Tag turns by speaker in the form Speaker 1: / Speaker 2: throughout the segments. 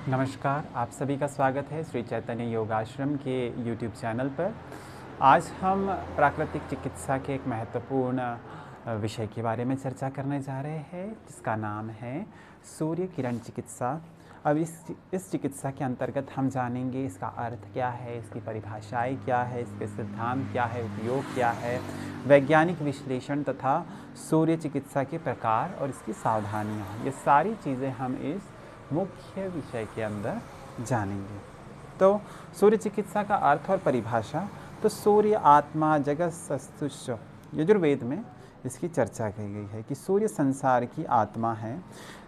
Speaker 1: नमस्कार, आप सभी का स्वागत है श्री चैतन्य योगाश्रम के यूट्यूब चैनल पर। आज हम प्राकृतिक चिकित्सा के एक महत्वपूर्ण विषय के बारे में चर्चा करने जा रहे हैं, जिसका नाम है सूर्य किरण चिकित्सा। अब इस चिकित्सा के अंतर्गत हम जानेंगे इसका अर्थ क्या है, इसकी परिभाषाएं क्या है, इसके सिद्धांत क्या है, उपयोग क्या है, वैज्ञानिक विश्लेषण तथा सूर्य चिकित्सा के प्रकार और इसकी सावधानियाँ। ये सारी चीज़ें हम इस मुख्य विषय के अंदर जानेंगे। तो सूर्य चिकित्सा का अर्थ और परिभाषा। तो सूर्य आत्मा जगत सस्तुष, यजुर्वेद में इसकी चर्चा की गई है कि सूर्य संसार की आत्मा है।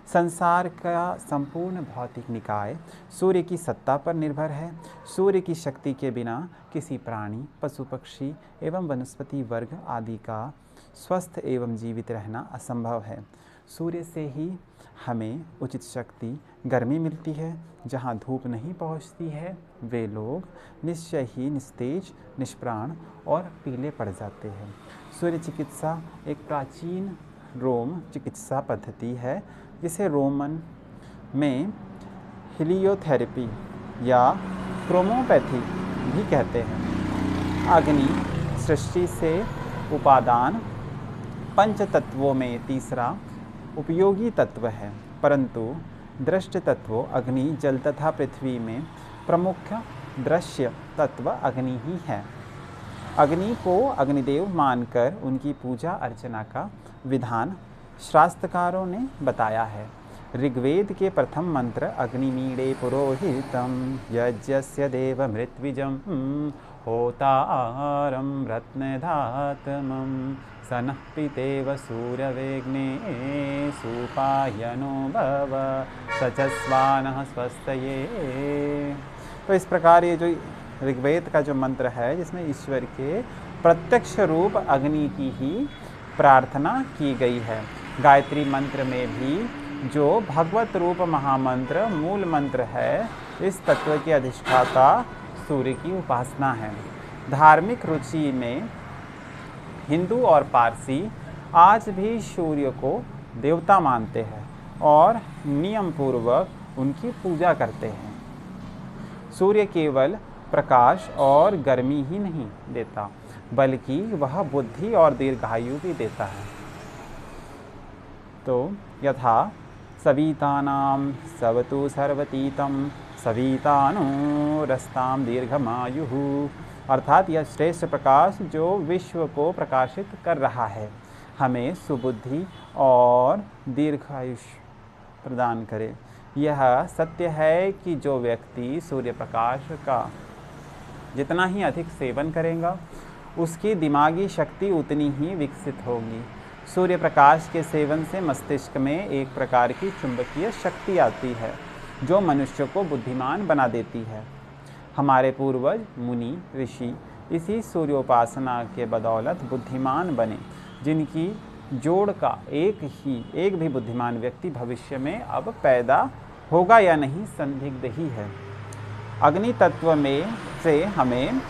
Speaker 1: संसार का संपूर्ण भौतिक निकाय सूर्य की सत्ता पर निर्भर है। सूर्य की शक्ति के बिना किसी प्राणी, पशु पक्षी एवं वनस्पति वर्ग आदि का स्वस्थ एवं जीवित रहना असंभव है। सूर्य से ही हमें उचित शक्ति, गर्मी मिलती है। जहाँ धूप नहीं पहुँचती है वे लोग निश्चय ही निस्तेज, निष्प्राण और पीले पड़ जाते हैं। सूर्य चिकित्सा एक प्राचीन रोम चिकित्सा पद्धति है, जिसे रोमन में हिलियोथेरेपी या क्रोमोपैथी भी कहते हैं। अग्नि सृष्टि से उपादान पंच तत्वों में तीसरा उपयोगी तत्व है, परंतु दृश्य तत्व अग्नि, जल तथा पृथ्वी में प्रमुख दृश्य तत्व अग्नि ही है। अग्नि को अग्निदेव मानकर उनकी पूजा अर्चना का विधान शास्त्रकारों ने बताया है। ऋग्वेद के प्रथम मंत्र अग्निमीडे पुरोहितम यज्ञस्य देव मृत्विजम होतारं रत्नधातमं सनः पितेव सूर्यवेग्ने सुपायनो भव सचस्वानः स्वस्तये। तो इस प्रकार ये जो ऋग्वेद का जो मंत्र है, जिसमें ईश्वर के प्रत्यक्ष रूप अग्नि की ही प्रार्थना की गई है। गायत्री मंत्र में भी जो भगवत रूप महामंत्र मूल मंत्र है, इस तत्व के अधिष्ठाता सूर्य की उपासना है। धार्मिक रुचि में हिंदू और पारसी आज भी सूर्य को देवता मानते हैं और नियम पूर्वक उनकी पूजा करते हैं। सूर्य केवल प्रकाश और गर्मी ही नहीं देता, बल्कि वह बुद्धि और दीर्घायु भी देता है। तो यथा सवितानां सवतु सर्वतीतं सवितानो रस्तां दीर्घमायुः, अर्थात यह श्रेष्ठ प्रकाश जो विश्व को प्रकाशित कर रहा है, हमें सुबुद्धि और दीर्घायुष्य प्रदान करे। यह सत्य है कि जो व्यक्ति सूर्य प्रकाश का जितना ही अधिक सेवन करेगा, उसकी दिमागी शक्ति उतनी ही विकसित होगी। सूर्य प्रकाश के सेवन से मस्तिष्क में एक प्रकार की चुंबकीय शक्ति आती है, जो मनुष्य को बुद्धिमान बना देती है। हमारे पूर्वज मुनि ऋषि इसी सूर्योपासना के बदौलत बुद्धिमान बने, जिनकी जोड़ का एक भी बुद्धिमान व्यक्ति भविष्य में अब पैदा होगा या नहीं, संदिग्ध ही है। अग्नि तत्व में से हमें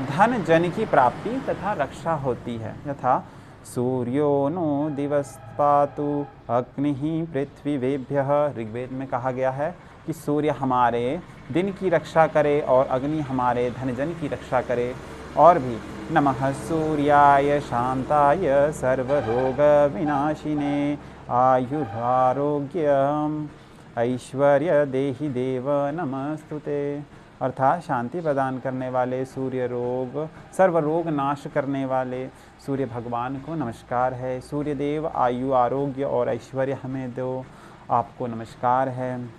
Speaker 1: धन जन की प्राप्ति तथा रक्षा होती है। यथा सूर्यो नो दिवस्पातु अग्निः पृथ्वीवेभ्यः, ऋग्वेद में कहा गया है कि सूर्य हमारे दिन की रक्षा करे और अग्नि हमारे धनजन की रक्षा करे। और भी नमः सूर्याय शांताय सर्वरोग विनाशिने आयुरारोग्यम ऐश्वर्य देहि देव नमस्तुते, अर्थात शांति प्रदान करने वाले सर्व रोग नाश करने वाले सूर्य भगवान को नमस्कार है। सूर्य देव आयु, आरोग्य और ऐश्वर्य हमें दो, आपको नमस्कार है।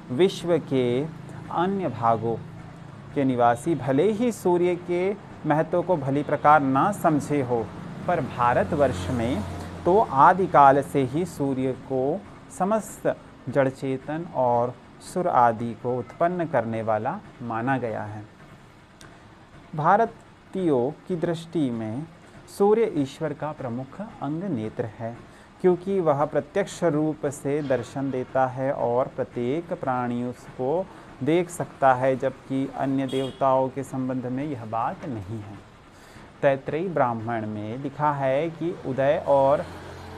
Speaker 1: विश्व के अन्य भागों के निवासी भले ही सूर्य के महत्व को भली प्रकार ना समझे हो, पर भारतवर्ष में तो आदिकाल से ही सूर्य को समस्त जड़ चेतन और सुर आदि को उत्पन्न करने वाला माना गया है। भारतीयों की दृष्टि में सूर्य ईश्वर का प्रमुख अंग नेत्र है, क्योंकि वह प्रत्यक्ष रूप से दर्शन देता है और प्रत्येक प्राणी उसको देख सकता है, जबकि अन्य देवताओं के संबंध में यह बात नहीं है। तैत्तिरीय ब्राह्मण में लिखा है कि उदय और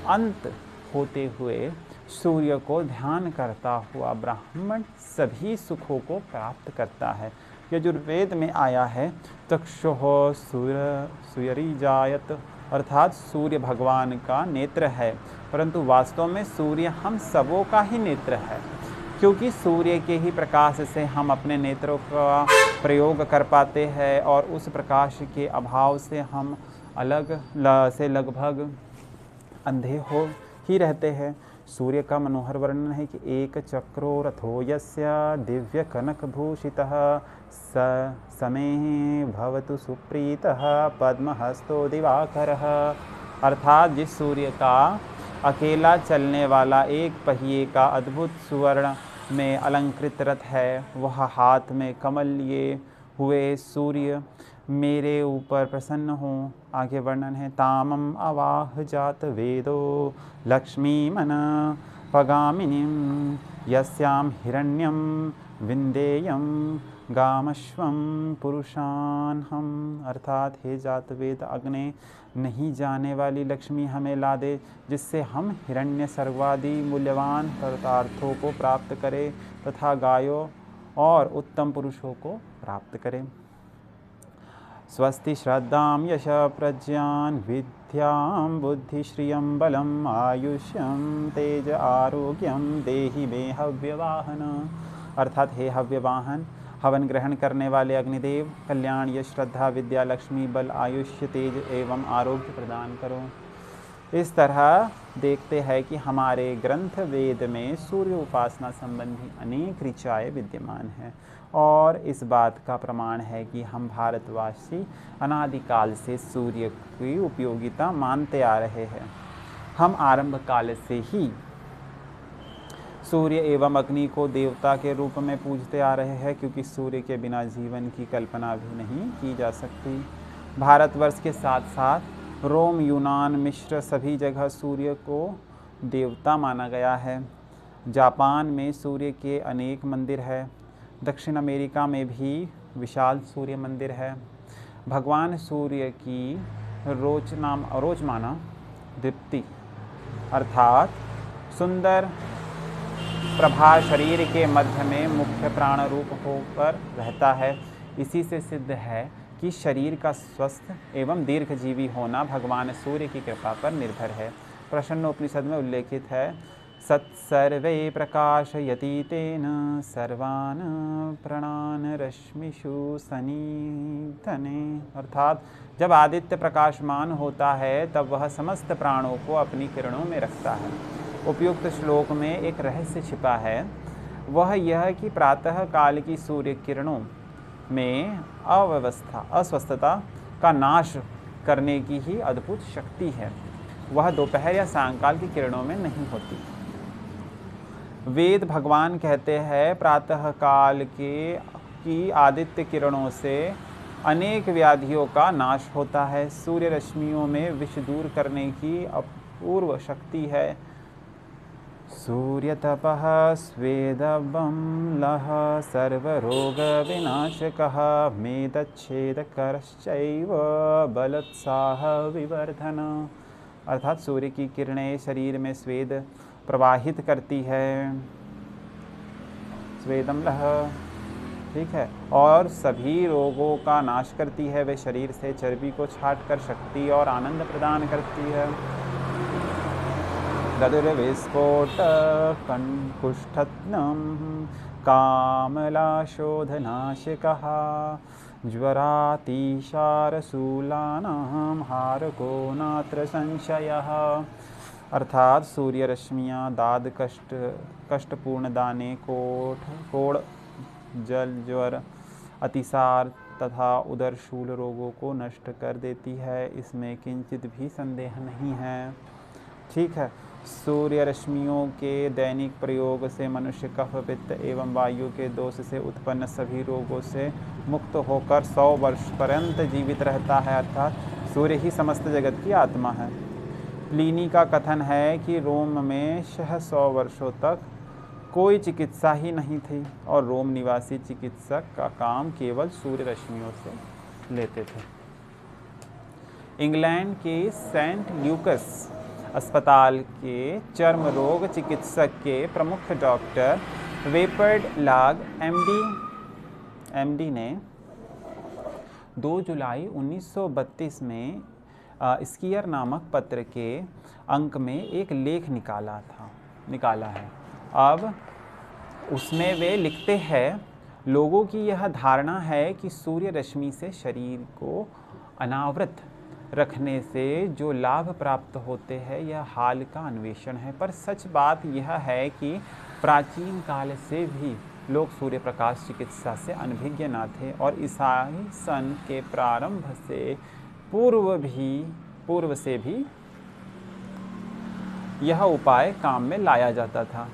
Speaker 1: अंत होते हुए सूर्य को ध्यान करता हुआ ब्राह्मण सभी सुखों को प्राप्त करता है। यजुर्वेद में आया है चक्षुः सूर्यरिजायत, अर्थात सूर्य भगवान का नेत्र है, परंतु वास्तव में सूर्य हम सबों का ही नेत्र है, क्योंकि सूर्य के ही प्रकाश से हम अपने नेत्रों का प्रयोग कर पाते हैं और उस प्रकाश के अभाव से हम लगभग अंधे हो ही रहते हैं। सूर्य का मनोहर वर्णन है कि एक चक्रो रथो यस्य दिव्य कनक भूषितः समे भवतु सुप्रीतः पद्महस्तो दिवाकरः, अर्थात जिस सूर्य का अकेला चलने वाला एक पहिए का अद्भुत सुवर्ण में अलंकृत रथ है, वह हाथ में कमल लिए हुए सूर्य मेरे ऊपर प्रसन्न हो। आगे वर्णन है तामम अवाह जात वेदो लक्ष्मी मन पगामिनीं यस्याम हिरण्यम विंदेयम गामश्वम पुरुषान हम, अर्थात हे जात वेद अग्नि नहीं जाने वाली लक्ष्मी हमें ला दे, जिससे हम हिरण्य सर्वादि मूल्यवान पदार्थों को प्राप्त करें तथा गायों और उत्तम पुरुषों को प्राप्त करें। स्वस्ति श्रद्धां यश प्रज्ञान विद्यां बुद्धि श्रियं बलम् आयुष्यं तेज आरोग्यम देहि मे हव्यवाहन, अर्थात हे हव्यवाहन हवन ग्रहण करने वाले अग्निदेव कल्याण यश श्रद्धा विद्या लक्ष्मी बल आयुष्य तेज एवं आरोग्य प्रदान करो। इस तरह देखते हैं कि हमारे ग्रंथ वेद में सूर्य उपासना संबंधी अनेक ऋचाएँ विद्यमान हैं और इस बात का प्रमाण है कि हम भारतवासी अनादिकाल से सूर्य की उपयोगिता मानते आ रहे हैं। हम आरंभ काल से ही सूर्य एवं अग्नि को देवता के रूप में पूजते आ रहे हैं, क्योंकि सूर्य के बिना जीवन की कल्पना भी नहीं की जा सकती। भारतवर्ष के साथ साथ रोम, यूनान, मिस्र सभी जगह सूर्य को देवता माना गया है। जापान में सूर्य के अनेक मंदिर हैं। दक्षिण अमेरिका में भी विशाल सूर्य मंदिर है। भगवान सूर्य की रोजमाना दीप्ति अर्थात सुंदर प्रभा शरीर के मध्य में मुख्य प्राण रूप होकर रहता है। इसी से सिद्ध है कि शरीर का स्वस्थ एवं दीर्घजीवी होना भगवान सूर्य की कृपा पर निर्भर है। प्रश्नोपनिषद में उल्लेखित है सत्सर्वे प्रकाशयति तेन सर्वान् प्राणान् रश्मिषु सनिधने, अर्थात जब आदित्य प्रकाशमान होता है तब वह समस्त प्राणों को अपनी किरणों में रखता है। उपयुक्त श्लोक में एक रहस्य छिपा है, वह यह कि प्रातः काल की सूर्य किरणों में अस्वस्थता का नाश करने की ही अद्भुत शक्ति है। वह दोपहर या सायंकाल की किरणों में नहीं होती। वेद भगवान कहते हैं प्रातः काल की आदित्य किरणों से अनेक व्याधियों का नाश होता है। सूर्य रश्मियों में विष दूर करने की अपूर्व शक्ति है। सूर्य तपः स्वेदबं लः सर्वरोग विनाशकः मेदच्छेदकरश्चैव बलोत्साह विवर्धन, अर्थात सूर्य की किरणें शरीर में स्वेद प्रवाहित करती है। स्वेदम लह, ठीक है, और सभी रोगों का नाश करती है। वे शरीर से चर्बी को छाट कर शक्ति और आनंद प्रदान करती है। गदुर्विस्फोट कुष्ठत्नम कामलाशोधनाशिकः ज्वरातिशारशूलानां हारको नात्र संशयः, अर्थात सूर्य रश्मियाँ दाद कष्टपूर्ण दाने कोढ़ जल ज्वर अतिसार तथा उदर शूल रोगों को नष्ट कर देती है। इसमें किंचित भी संदेह नहीं है। ठीक है, सूर्य रश्मियों के दैनिक प्रयोग से मनुष्य कफ पित्त एवं वायु के दोष से उत्पन्न सभी रोगों से मुक्त होकर 100 वर्ष पर्यंत जीवित रहता है। अर्थात सूर्य ही समस्त जगत की आत्मा है। प्लिनी का कथन है कि रोम में 100 वर्षों तक कोई चिकित्सा ही नहीं थी और रोम निवासी चिकित्सक का काम केवल सूर्य रश्मियों से लेते थे। इंग्लैंड के सेंट ल्यूकस अस्पताल के चर्म रोग चिकित्सक के प्रमुख डॉक्टर वेपर्ड लाग एमडी ने 2 जुलाई 1932 में स्कीयर नामक पत्र के अंक में एक लेख निकाला है। अब उसमें वे लिखते हैं, लोगों की यह धारणा है कि सूर्य रश्मि से शरीर को अनावृत रखने से जो लाभ प्राप्त होते हैं यह हाल का अन्वेषण है, पर सच बात यह है कि प्राचीन काल से भी लोग सूर्य प्रकाश चिकित्सा से अनभिज्ञ न थे और ईसाई सन के प्रारंभ से पूर्व से भी यह उपाय काम में लाया जाता था।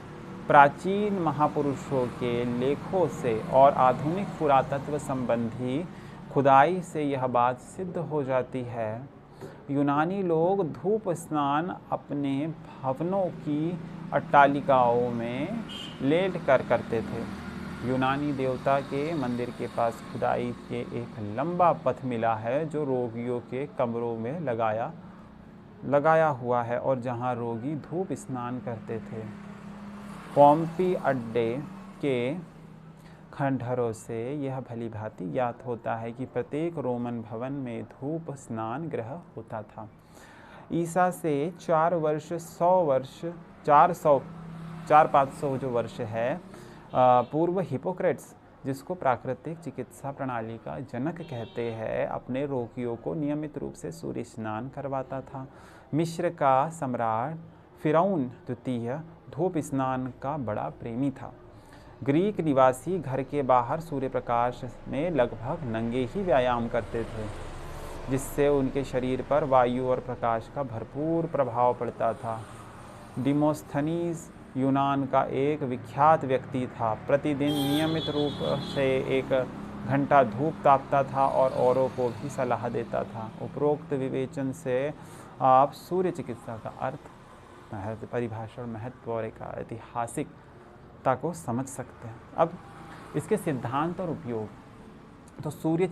Speaker 1: प्राचीन महापुरुषों के लेखों से और आधुनिक पुरातत्व संबंधी खुदाई से यह बात सिद्ध हो जाती है। यूनानी लोग धूप स्नान अपने भवनों की अट्टालिकाओं में लेट कर करते थे। यूनानी देवता के मंदिर के पास खुदाई के एक लंबा पथ मिला है जो रोगियों के कमरों में लगाया हुआ है और जहां रोगी धूप स्नान करते थे। पोम्पी अड्डे के खंडहरों से यह भली भांति ज्ञात होता है कि प्रत्येक रोमन भवन में धूप स्नान गृह होता था। ईसा से 400-500 जो वर्ष है पूर्व हिपोक्रेट्स, जिसको प्राकृतिक चिकित्सा प्रणाली का जनक कहते हैं, अपने रोगियों को नियमित रूप से सूर्य स्नान करवाता था। मिस्र का सम्राट फिरौन द्वितीय धूप स्नान का बड़ा प्रेमी था। ग्रीक निवासी घर के बाहर सूर्य प्रकाश में लगभग नंगे ही व्यायाम करते थे, जिससे उनके शरीर पर वायु और प्रकाश का भरपूर प्रभाव पड़ता था। डिमोस्थनीज यूनान का एक विख्यात व्यक्ति था। प्रतिदिन नियमित रूप से 1 घंटा धूप तापता था और औरों को भी सलाह देता था। उपरोक्त विवेचन से आप सूर्य चिकित्सा का अर्थ, परिभाषा और महत्व और एक ऐतिहासिकता को समझ सकते हैं। अब इसके सिद्धांत और उपयोग, तो सूर्य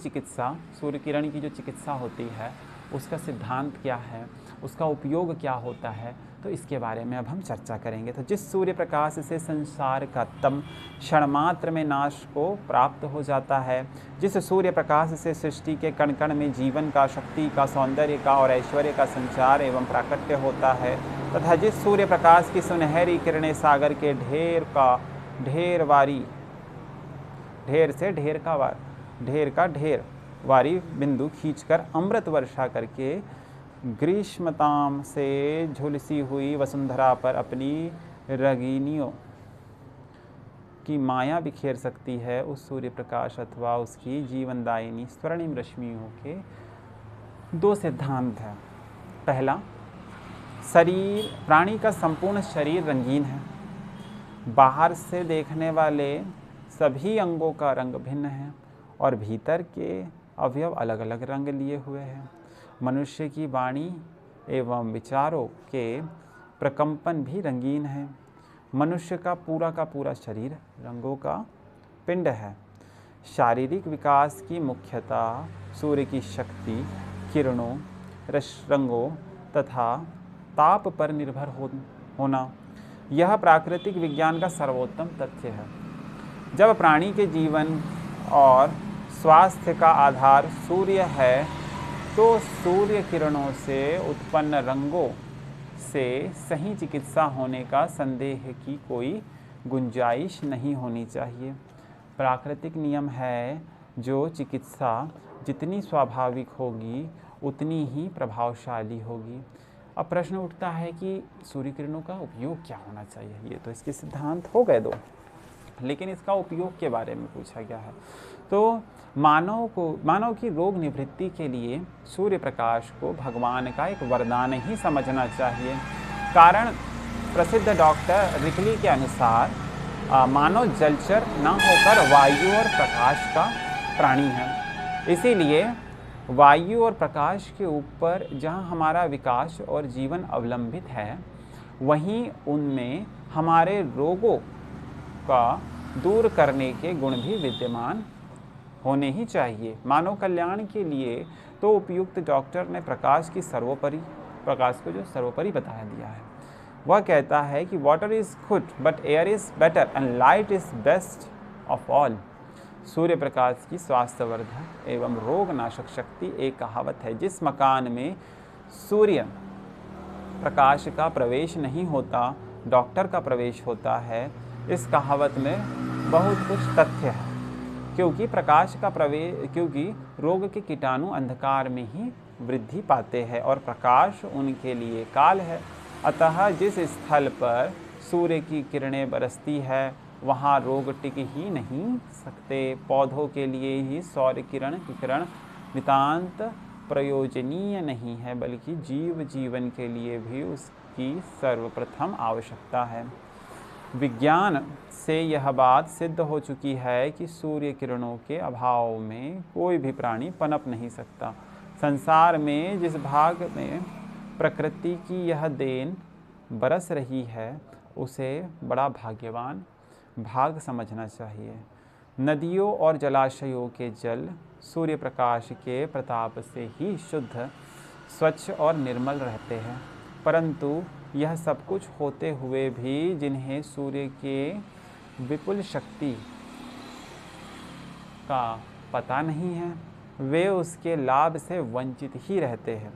Speaker 1: किरण की जो चिकित्सा होती है उसका सिद्धांत क्या है, उसका उपयोग क्या होता है, तो इसके बारे में अब हम चर्चा करेंगे। तो जिस सूर्य प्रकाश से संसार का तम क्षण मात्र में नाश को प्राप्त हो जाता है, जिस सूर्य प्रकाश से सृष्टि के कण कण में जीवन का, शक्ति का, सौंदर्य का और ऐश्वर्य का संचार एवं प्राकट्य होता है, तथा जिस सूर्य प्रकाश की सुनहरी किरणें सागर के ढेर वारी बिंदु खींचकर अमृत वर्षा करके ग्रीष्मताम से झुलसी हुई वसुंधरा पर अपनी रगिनियों की माया बिखेर सकती है, उस सूर्य प्रकाश अथवा उसकी जीवनदायिनी स्वर्णिम रश्मियों के 2 सिद्धांत हैं। पहला, प्राणी का संपूर्ण शरीर रंगीन है। बाहर से देखने वाले सभी अंगों का रंग भिन्न है और भीतर के अवयव अलग अलग रंग लिए हुए हैं। मनुष्य की वाणी एवं विचारों के प्रकंपन भी रंगीन है। मनुष्य का पूरा शरीर रंगों का पिंड है। शारीरिक विकास की मुख्यतः सूर्य की शक्ति, किरणों, रंगों तथा ताप पर निर्भर होना, यह प्राकृतिक विज्ञान का सर्वोत्तम तथ्य है। जब प्राणी के जीवन और स्वास्थ्य का आधार सूर्य है, तो सूर्य किरणों से उत्पन्न रंगों से सही चिकित्सा होने का संदेह की कोई गुंजाइश नहीं होनी चाहिए। प्राकृतिक नियम है जो चिकित्सा जितनी स्वाभाविक होगी उतनी ही प्रभावशाली होगी। अब प्रश्न उठता है कि सूर्य किरणों का उपयोग क्या होना चाहिए। ये तो इसके सिद्धांत हो गए 2, लेकिन इसका उपयोग के बारे में पूछा गया है। तो मानव की रोग निवृत्ति के लिए सूर्य प्रकाश को भगवान का एक वरदान ही समझना चाहिए। कारण प्रसिद्ध डॉक्टर रिकली के अनुसार मानव जलचर न होकर वायु और प्रकाश का प्राणी है। इसीलिए वायु और प्रकाश के ऊपर जहाँ हमारा विकास और जीवन अवलंबित है, वहीं उनमें हमारे रोगों का दूर करने के गुण भी विद्यमान होने ही चाहिए। मानव कल्याण के लिए तो उपयुक्त डॉक्टर ने प्रकाश की सर्वोपरि प्रकाश को जो सर्वोपरि बताया दिया है। वह कहता है कि water is good but air is better and light is best of all. सूर्य प्रकाश की स्वास्थ्यवर्धक एवं रोगनाशक शक्ति एक कहावत है। जिस मकान में सूर्य प्रकाश का प्रवेश नहीं होता, डॉक्टर का प्रवेश होता है। इस कहावत में बहुत कुछ तथ्य है, क्योंकि क्योंकि रोग के कीटाणु अंधकार में ही वृद्धि पाते हैं और प्रकाश उनके लिए काल है। अतः जिस स्थल पर सूर्य की किरणें बरसती है वहाँ रोग टिक ही नहीं सकते। पौधों के लिए ही सौर किरण की किरण नितांत प्रयोजनीय नहीं है, बल्कि जीवन के लिए भी उसकी सर्वप्रथम आवश्यकता है। विज्ञान से यह बात सिद्ध हो चुकी है कि सूर्य किरणों के अभाव में कोई भी प्राणी पनप नहीं सकता। संसार में जिस भाग में प्रकृति की यह देन बरस रही है उसे बड़ा भाग्यवान भाग समझना चाहिए। नदियों और जलाशयों के जल सूर्य प्रकाश के प्रताप से ही शुद्ध, स्वच्छ और निर्मल रहते हैं, परंतु यह सब कुछ होते हुए भी जिन्हें सूर्य के विपुल शक्ति का पता नहीं है वे उसके लाभ से वंचित ही रहते हैं।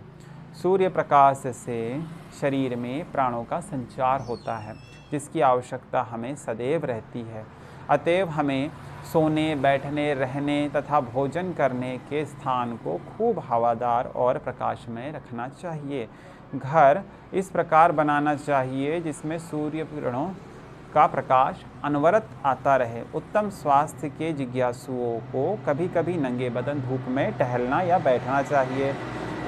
Speaker 1: सूर्य प्रकाश से शरीर में प्राणों का संचार होता है, जिसकी आवश्यकता हमें सदैव रहती है। अतएव हमें सोने, बैठने, रहने तथा भोजन करने के स्थान को खूब हवादार और प्रकाशमय रखना चाहिए। घर इस प्रकार बनाना चाहिए जिसमें सूर्य किरणों का प्रकाश अनवरत आता रहे। उत्तम स्वास्थ्य के जिज्ञासुओं को कभी कभी नंगे बदन धूप में टहलना या बैठना चाहिए।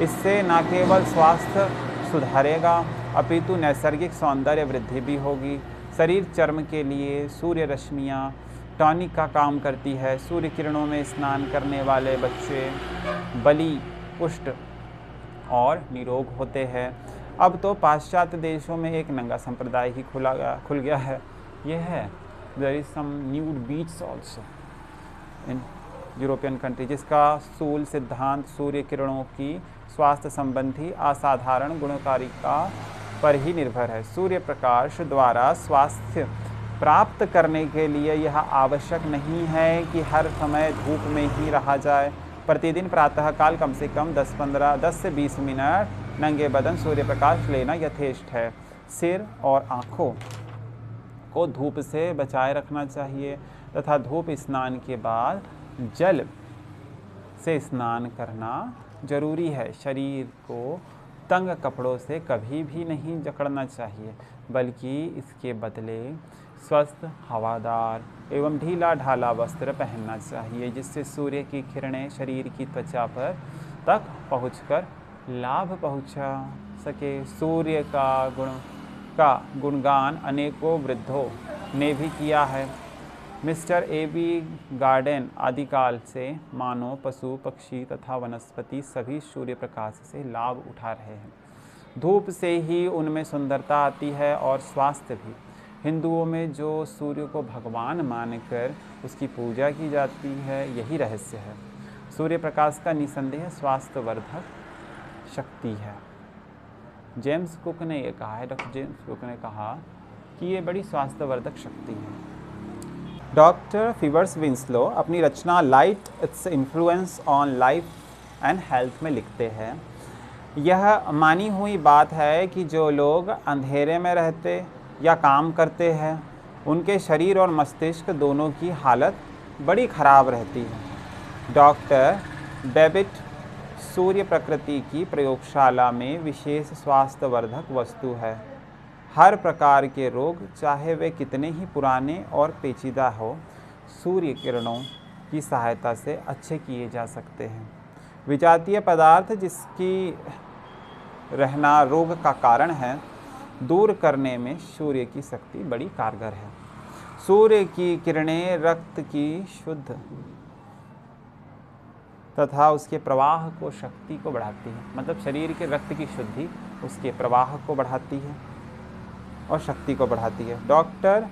Speaker 1: इससे न केवल स्वास्थ्य सुधारेगा अपितु नैसर्गिक सौंदर्य वृद्धि भी होगी। शरीर चर्म के लिए सूर्य रश्मियाँ टॉनिक का काम करती है। सूर्य किरणों में स्नान करने वाले बच्चे बली, पुष्ट और निरोग होते हैं। अब तो पाश्चात्य देशों में एक नंगा संप्रदाय ही खुल गया है। यह है there is some nude beach also in European country, जिसका स्थूल सिद्धांत सूर्य किरणों की स्वास्थ्य संबंधी असाधारण गुणकारिता पर ही निर्भर है। सूर्य प्रकाश द्वारा स्वास्थ्य प्राप्त करने के लिए यह आवश्यक नहीं है कि हर समय धूप में ही रहा जाए। प्रतिदिन प्रातःकाल कम से कम 10 से 20 मिनट नंगे बदन सूर्य प्रकाश लेना यथेष्ट है। सिर और आँखों को धूप से बचाए रखना चाहिए तथा धूप स्नान के बाद जल से स्नान करना जरूरी है। शरीर को तंग कपड़ों से कभी भी नहीं जकड़ना चाहिए, बल्कि इसके बदले स्वस्थ, हवादार एवं ढीला ढाला वस्त्र पहनना चाहिए, जिससे सूर्य की किरणें शरीर की त्वचा पर तक पहुंचकर लाभ पहुंचा सके। सूर्य का गुणगान अनेकों वृद्धों ने भी किया है। Mister AB. गार्डन आदिकाल से मानव, पशु, पक्षी तथा वनस्पति सभी सूर्य प्रकाश से लाभ उठा रहे हैं। धूप से ही उनमें सुंदरता आती है और स्वास्थ्य भी। हिंदुओं में जो सूर्य को भगवान मानकर उसकी पूजा की जाती है, यही रहस्य है। सूर्य प्रकाश का निसंदेह स्वास्थ्यवर्धक शक्ति है। जेम्स कुक ने यह कहा है, डॉक्टर जेम्स कुक ने कहा कि ये बड़ी स्वास्थ्यवर्धक शक्ति है। डॉक्टर फीवर्स विंस्लो अपनी रचना light its influence on life and health में लिखते हैं, यह मानी हुई बात है कि जो लोग अंधेरे में रहते या काम करते हैं उनके शरीर और मस्तिष्क दोनों की हालत बड़ी खराब रहती है। डॉक्टर डेविड सूर्य प्रकृति की प्रयोगशाला में विशेष स्वास्थ्यवर्धक वस्तु है। हर प्रकार के रोग, चाहे वे कितने ही पुराने और पेचीदा हो, सूर्य किरणों की सहायता से अच्छे किए जा सकते हैं। विजातीय पदार्थ जिसकी रहना रोग का कारण है, दूर करने में सूर्य की शक्ति बड़ी कारगर है। सूर्य की किरणें रक्त की शुद्ध तथा उसके प्रवाह को, शक्ति को बढ़ाती है। मतलब शरीर के रक्त की शुद्धि उसके प्रवाह को बढ़ाती है और शक्ति को बढ़ाती है। डॉक्टर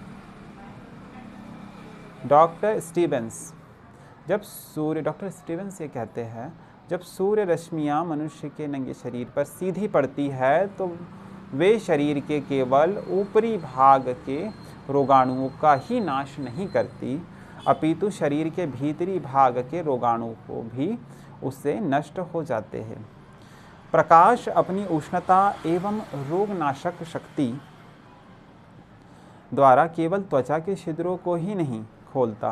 Speaker 1: स्टीवेंस ये कहते हैं, जब सूर्य रश्मियाँ मनुष्य के नंगे शरीर पर सीधी पड़ती है तो वे शरीर के केवल ऊपरी भाग के रोगाणुओं का ही नाश नहीं करती, अपितु शरीर के भीतरी भाग के रोगाणु को भी उससे नष्ट हो जाते हैं। प्रकाश अपनी उष्णता एवं रोगनाशक शक्ति द्वारा केवल त्वचा के छिद्रों को ही नहीं खोलता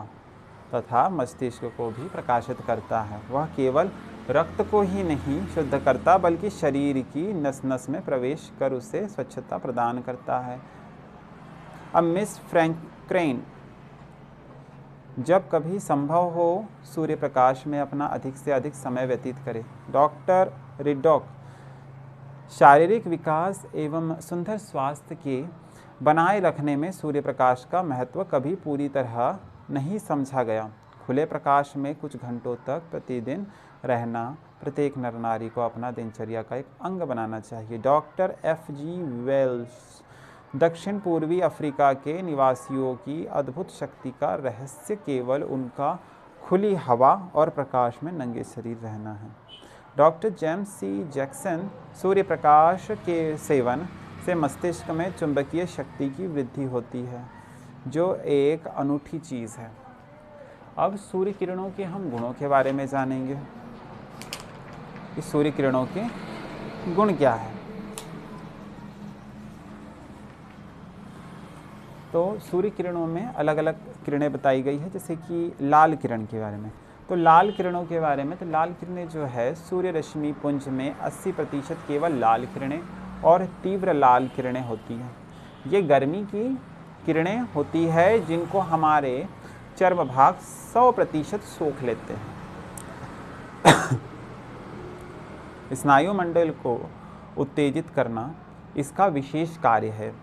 Speaker 1: तथा मस्तिष्क को भी प्रकाशित करता है। वह केवल रक्त को ही नहीं शुद्ध करता बल्कि शरीर की नस नस में प्रवेश कर उसे स्वच्छता प्रदान करता है। अब मिस फ्रैंकलिन जब कभी संभव हो सूर्य प्रकाश में अपना अधिक से अधिक समय व्यतीत करें। डॉक्टर रिडॉक शारीरिक विकास एवं सुंदर स्वास्थ्य के बनाए रखने में सूर्य प्रकाश का महत्व कभी पूरी तरह नहीं समझा गया। खुले प्रकाश में कुछ घंटों तक प्रतिदिन रहना प्रत्येक नर नारी को अपना दिनचर्या का एक अंग बनाना चाहिए। Doctor F.G. वेल्स दक्षिण पूर्वी अफ्रीका के निवासियों की अद्भुत शक्ति का रहस्य केवल उनका खुली हवा और प्रकाश में नंगे शरीर रहना है। डॉक्टर जेम्स सी जैक्सन सूर्य प्रकाश के सेवन से मस्तिष्क में चुंबकीय शक्ति की वृद्धि होती है, जो एक अनूठी चीज़ है। अब सूर्य किरणों के हम गुणों के बारे में जानेंगे। इस सूर्य किरणों के गुण क्या है? तो सूर्य किरणों में अलग अलग किरणें बताई गई है, जैसे कि लाल किरण के बारे में। तो लाल किरणों के बारे में, तो लाल किरणें जो है सूर्य रश्मि पुंज में 80% केवल लाल किरणें और तीव्र लाल किरणें होती हैं। ये गर्मी की किरणें होती है जिनको हमारे चर्म भाग 100% सोख लेते हैं। स्नायु मंडल को उत्तेजित करना इसका विशेष कार्य है।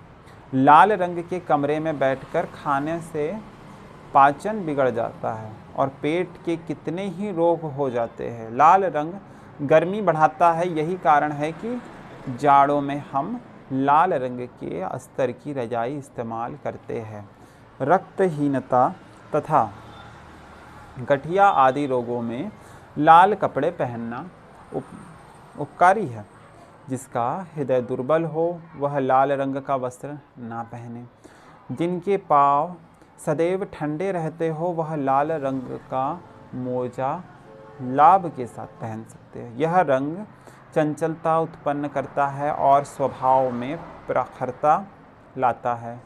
Speaker 1: लाल रंग के कमरे में बैठकर खाने से पाचन बिगड़ जाता है और पेट के कितने ही रोग हो जाते हैं। लाल रंग गर्मी बढ़ाता है, यही कारण है कि जाड़ों में हम लाल रंग के अस्तर की रजाई इस्तेमाल करते हैं। रक्तहीनता तथा गठिया आदि रोगों में लाल कपड़े पहनना उपकारी है। जिसका हृदय दुर्बल हो वह लाल रंग का वस्त्र ना पहने। जिनके पाँव सदैव ठंडे रहते हो वह लाल रंग का मोजा लाभ के साथ पहन सकते हैं। यह रंग चंचलता उत्पन्न करता है और स्वभाव में प्रखरता लाता है,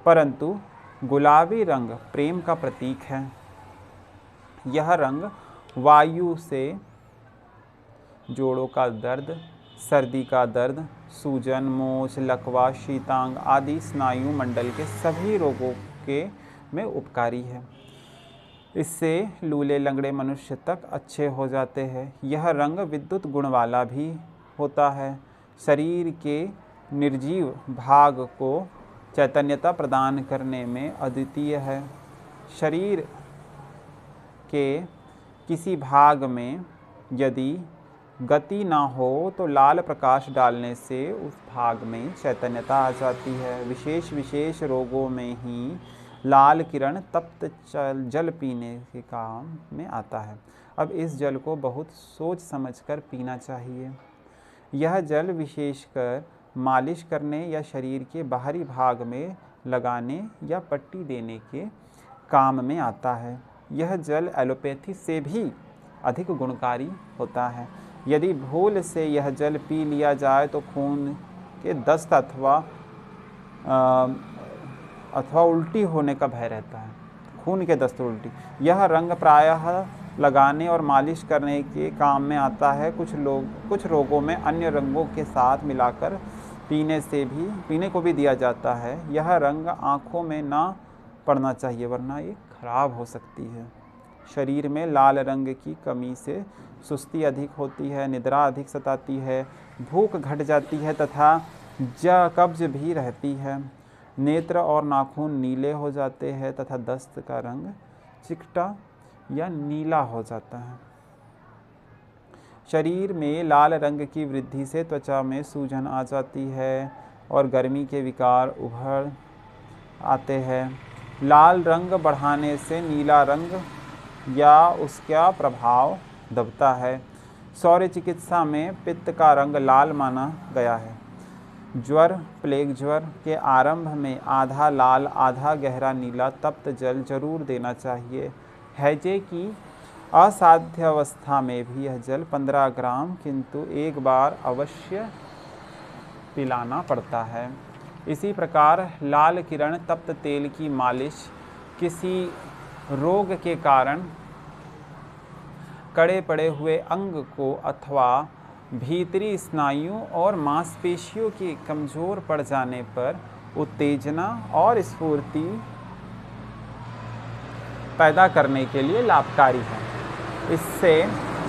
Speaker 1: परंतु गुलाबी रंग प्रेम का प्रतीक है। यह रंग वायु से जोड़ों का दर्द, सर्दी का दर्द, सूजन, मोच, लकवा, शीतांग आदि स्नायु मंडल के सभी रोगों के में उपकारी है। इससे लूले लंगड़े मनुष्य तक अच्छे हो जाते हैं। यह रंग विद्युत गुण वाला भी होता है। शरीर के निर्जीव भाग को चैतन्यता प्रदान करने में अद्वितीय है। शरीर के किसी भाग में यदि गति ना हो तो लाल प्रकाश डालने से उस भाग में चैतन्यता आ जाती है। विशेष रोगों में ही लाल किरण तप्त जल पीने के काम में आता है। अब इस जल को बहुत सोच समझकर पीना चाहिए। यह जल विशेषकर मालिश करने या शरीर के बाहरी भाग में लगाने या पट्टी देने के काम में आता है। यह जल एलोपैथी से भी अधिक गुणकारी होता है। यदि भूल से यह जल पी लिया जाए तो खून के दस्त अथवा उल्टी होने का भय रहता है। खून के दस्त, उल्टी। यह रंग प्रायः लगाने और मालिश करने के काम में आता है। कुछ रोगों में अन्य रंगों के साथ मिलाकर पीने को भी दिया जाता है। यह रंग आँखों में ना पड़ना चाहिए वरना ये खराब हो सकती है। शरीर में लाल रंग की कमी से सुस्ती अधिक होती है, निद्रा अधिक सताती है, भूख घट जाती है तथा कब्ज भी रहती है। नेत्र और नाखून नीले हो जाते हैं तथा दस्त का रंग चिकटा या नीला हो जाता है। शरीर में लाल रंग की वृद्धि से त्वचा में सूजन आ जाती है और गर्मी के विकार उभर आते हैं। लाल रंग बढ़ाने से नीला रंग या उसका प्रभाव दबता है। शौर्य चिकित्सा में पित्त का रंग लाल माना गया है। ज्वर, प्लेग ज्वर के आरंभ में आधा लाल आधा गहरा नीला तप्त जल जरूर देना चाहिए। हैजे की असाध्य अवस्था में भी यह जल 15 ग्राम किंतु एक बार अवश्य पिलाना पड़ता है। इसी प्रकार लाल किरण तप्त तेल की मालिश किसी रोग के कारण कड़े पड़े हुए अंग को अथवा भीतरी स्नायुओं और मांसपेशियों के कमजोर पड़ जाने पर उत्तेजना और स्फूर्ति पैदा करने के लिए लाभकारी है। इससे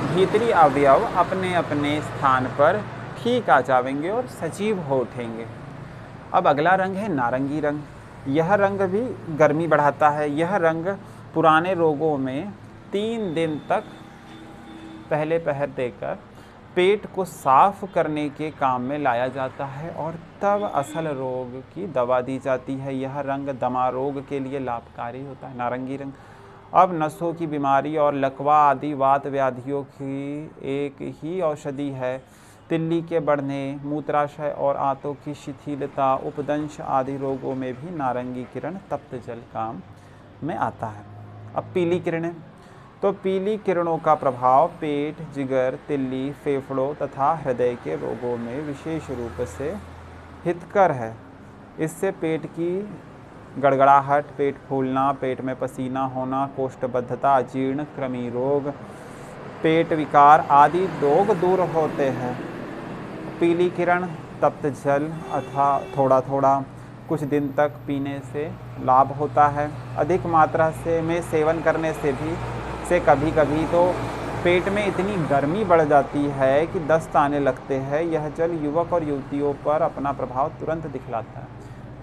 Speaker 1: भीतरी अवयव अपने अपने स्थान पर ठीक आ जाएंगे और सजीव हो उठेंगे। अब अगला रंग है नारंगी रंग। यह रंग भी गर्मी बढ़ाता है। यह रंग पुराने रोगों में 3 दिन तक पहले पहर देकर पेट को साफ करने के काम में लाया जाता है और तब असल रोग की दवा दी जाती है। यह रंग दमा रोग के लिए लाभकारी होता है, नारंगी रंग। अब नसों की बीमारी और लकवा आदि वात व्याधियों की एक ही औषधि है। तिल्ली के बढ़ने, मूत्राशय और आंतों की शिथिलता, उपदंश आदि रोगों में भी नारंगी किरण तप्त जल काम में आता है। अब पीली किरणें, तो पीली किरणों का प्रभाव पेट, जिगर, तिल्ली, फेफड़ों तथा हृदय के रोगों में विशेष रूप से हितकर है। इससे पेट की गड़गड़ाहट, पेट फूलना, पेट में पसीना होना, कोष्ठबद्धता, अजीर्ण, कृमि रोग, पेट विकार आदि रोग दूर होते हैं। पीली किरण तप्त जल अथवा थोड़ा थोड़ा कुछ दिन तक पीने से लाभ होता है। अधिक मात्रा में सेवन करने से कभी कभी तो पेट में इतनी गर्मी बढ़ जाती है कि दस्त आने लगते हैं। यह जल युवक और युवतियों पर अपना प्रभाव तुरंत दिखलाता है।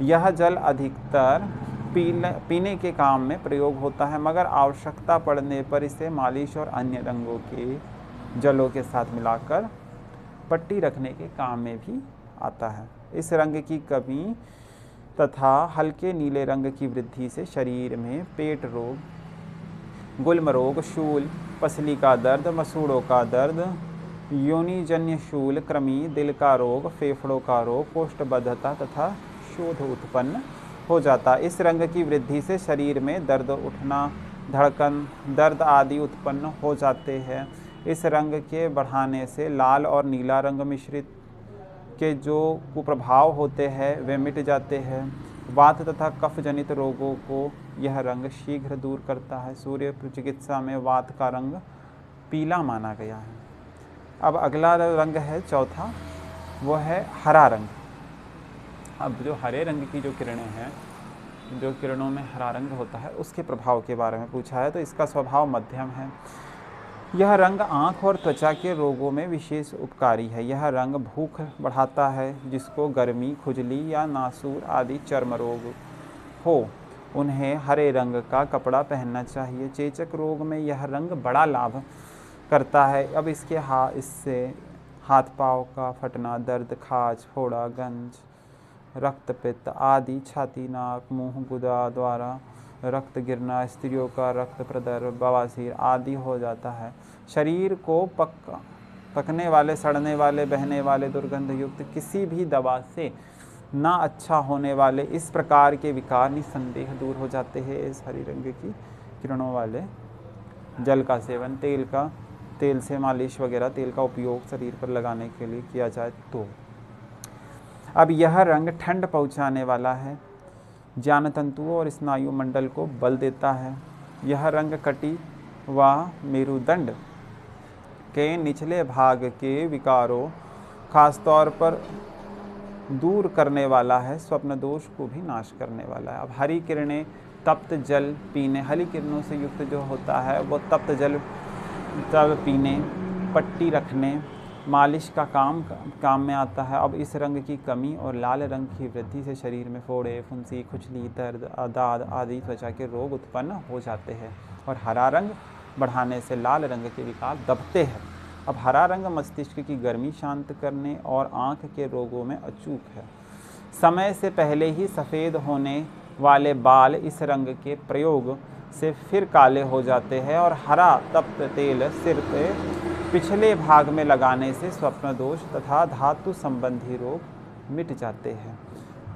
Speaker 1: यह जल अधिकतर पीने के काम में प्रयोग होता है, मगर आवश्यकता पड़ने पर इसे मालिश और अन्य रंगों के जलों के साथ मिलाकर पट्टी रखने के काम में भी आता है। इस रंग की कमी तथा हल्के नीले रंग की वृद्धि से शरीर में पेट रोग, गुल्म रोग, शूल, पसली का दर्द, मसूड़ों का दर्द, योनिजन्य शूल, कृमि, दिल का रोग, फेफड़ों का रोग, कोष्ठबद्धता तथा शोथ उत्पन्न हो जाता। इस रंग की वृद्धि से शरीर में दर्द, उठना, धड़कन, दर्द आदि उत्पन्न हो जाते हैं। इस रंग के बढ़ाने से लाल और नीला रंग मिश्रित के जो कुप्रभाव होते हैं वे मिट जाते हैं। वात तथा कफ जनित रोगों को यह रंग शीघ्र दूर करता है। सूर्य चिकित्सा में वात का रंग पीला माना गया है। अब अगला रंग है चौथा, वो है हरा रंग। अब जो हरे रंग की जो किरणें हैं, जो किरणों में हरा रंग होता है, उसके प्रभाव के बारे में पूछा है। तो इसका स्वभाव मध्यम है। यह रंग आँख और त्वचा के रोगों में विशेष उपकारी है। यह रंग भूख बढ़ाता है। जिसको गर्मी, खुजली या नासूर आदि चर्म रोग हो, उन्हें हरे रंग का कपड़ा पहनना चाहिए। चेचक रोग में यह रंग बड़ा लाभ करता है। अब इससे हाथ पाँव का फटना, दर्द, खाज, फोड़ा, गंज, रक्तपित्त आदि, छाती, नाक, मुंह, गुदा द्वारा रक्त गिरना, स्त्रियों का रक्त प्रदर, बवासीर आदि हो जाता है। शरीर को पकने वाले, सड़ने वाले, बहने वाले, दुर्गंध युक्त किसी भी दवा से ना अच्छा होने वाले इस प्रकार के विकार निसंदेह दूर हो जाते हैं। इस हरी रंग की किरणों वाले जल का सेवन, तेल से मालिश वगैरह, तेल का उपयोग शरीर पर लगाने के लिए किया जाए तो। अब यह रंग ठंड पहुँचाने वाला है, ज्ञान तंतुओं और स्नायु मंडल को बल देता है। यह रंग कटी व मेरुदंड के निचले भाग के विकारों खासतौर पर दूर करने वाला है। स्वप्न दोष को भी नाश करने वाला है। अब हरी किरणें तप्त जल पीने, हरी किरणों से युक्त जो होता है वो तप्त जल पीने, पट्टी रखने, मालिश का काम में आता है। अब इस रंग की कमी और लाल रंग की वृद्धि से शरीर में फोड़े, फुंसी, खुजली, दर्द, दाद आदि त्वचा के रोग उत्पन्न हो जाते हैं। और हरा रंग बढ़ाने से लाल रंग के विकार दबते हैं। अब हरा रंग मस्तिष्क की गर्मी शांत करने और आँख के रोगों में अचूक है। समय से पहले ही सफ़ेद होने वाले बाल इस रंग के प्रयोग से फिर काले हो जाते हैं और हरा तप्त तेल सिर पे पिछले भाग में लगाने से स्वप्न दोष तथा धातु संबंधी रोग मिट जाते हैं।